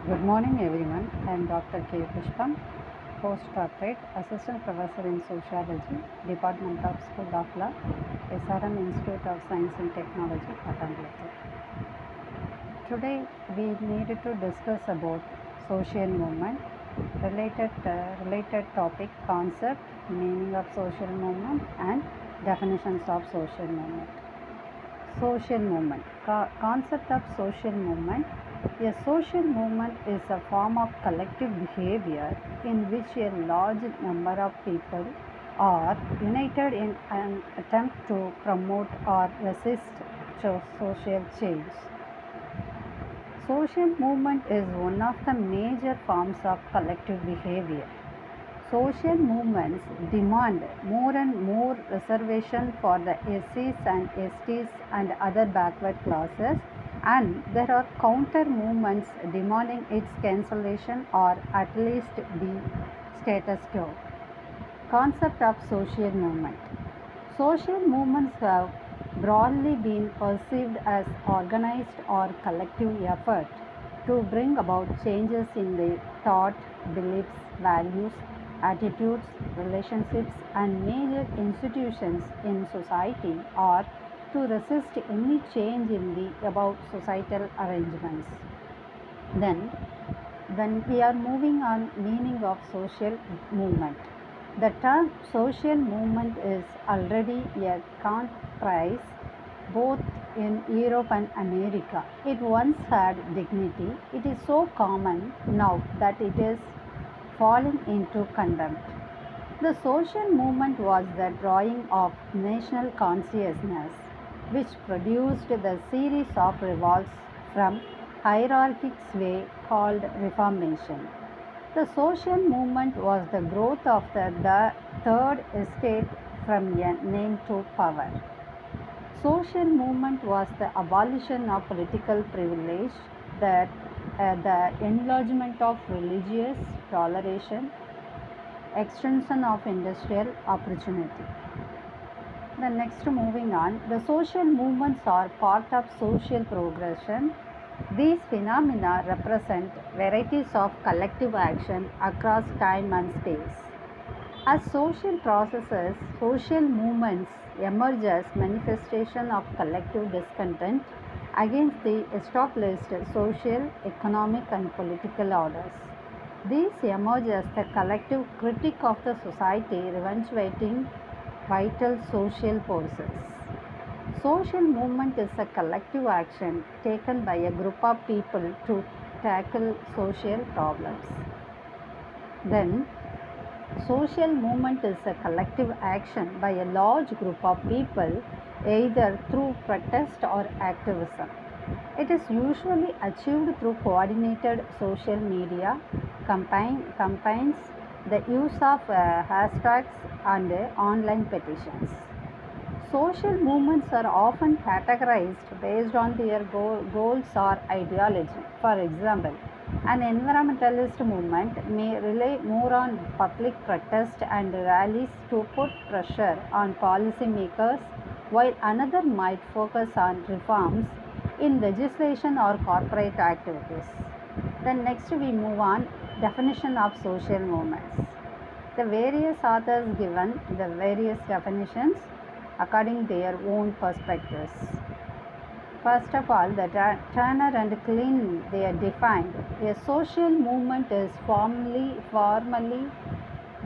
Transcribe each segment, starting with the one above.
Good morning, everyone. I am Dr. K. Pushpam, Postdoctorate Assistant Professor in Sociology, Department of School of Law, SRM Institute of Science and Technology, Pathanamthitta. Today, we need to discuss about social movement, related topic, concept, meaning of social movement, and definitions of social movement. Social movement. Concept of social movement. A social movement is a form of collective behavior in which a large number of people are united in an attempt to promote or resist social change. Social movement is one of the major forms of collective behavior. Social movements demand more and more reservation for the SCs and STs and other backward classes, and there are counter movements demanding its cancellation or at least the status quo. Concept of social movement. Social movements have broadly been perceived as organized or collective effort to bring about changes in the thought, beliefs, values, attitudes, relationships, and major institutions in society, or to resist any change in the above societal arrangements. Then, when we are moving on meaning of social movement, the term social movement is already a comprise both in Europe and America. It once had dignity. It is so common now that it is falling into contempt. The social movement was the drawing of national consciousness, which produced the series of revolts from hierarchic sway called Reformation. The social movement was the growth of the third estate from a name to power. Social movement was the abolition of political privilege, the enlargement of religious toleration, extension of industrial opportunity. The next, moving on, the social movements are part of social progression. These phenomena represent varieties of collective action across time and space. As social processes, social movements emerge as manifestation of collective discontent against the established social, economic, and political orders. These emerge as the collective critique of the society, reverberating vital social forces. Social movement is a collective action taken by a group of people to tackle social problems. Then, social movement is a collective action by a large group of people, either through protest or activism. It is usually achieved through coordinated social media campaigns, the use of hashtags, and online petitions. Social movements are often categorized based on their goals or ideology. For example, an environmentalist movement may rely more on public protest and rallies to put pressure on policymakers, while another might focus on reforms in legislation or corporate activities. Then next we move on, definition of social movements. The various authors given the various definitions according to their own perspectives. First of all, the Turner and Klein, they are defined. A social movement is formally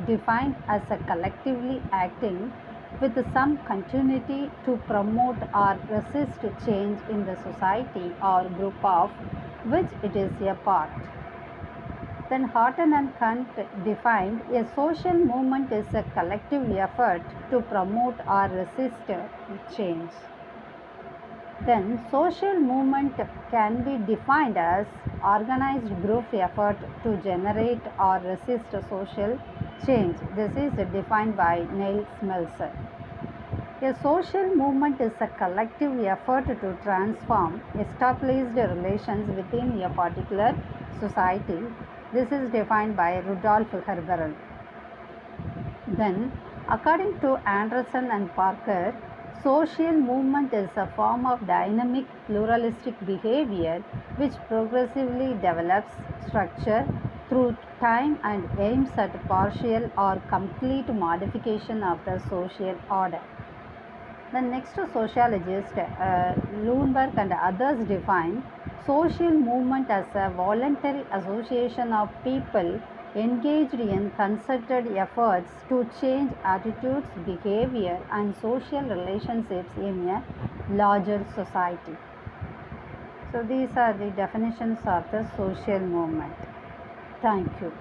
defined as a collectively acting with some continuity to promote or resist change in the society or group of which it is a part. Then Horton and Kant defined a social movement is a collective effort to promote or resist change. Then social movement can be defined as organized group effort to generate or resist social change. This is defined by Neil Smeltzer. A social movement is a collective effort to transform established relations within a particular society. This is defined by Rudolf Herberl. Then, according to Anderson and Parker, Social movement is a form of dynamic pluralistic behavior which progressively develops structure through time and aims at partial or complete modification of the social order. The next sociologist, Lundberg and others define social movement as a voluntary association of people engaged in concerted efforts to change attitudes, behavior, and social relationships in a larger society. So, these are the definitions of the social movement. Thank you.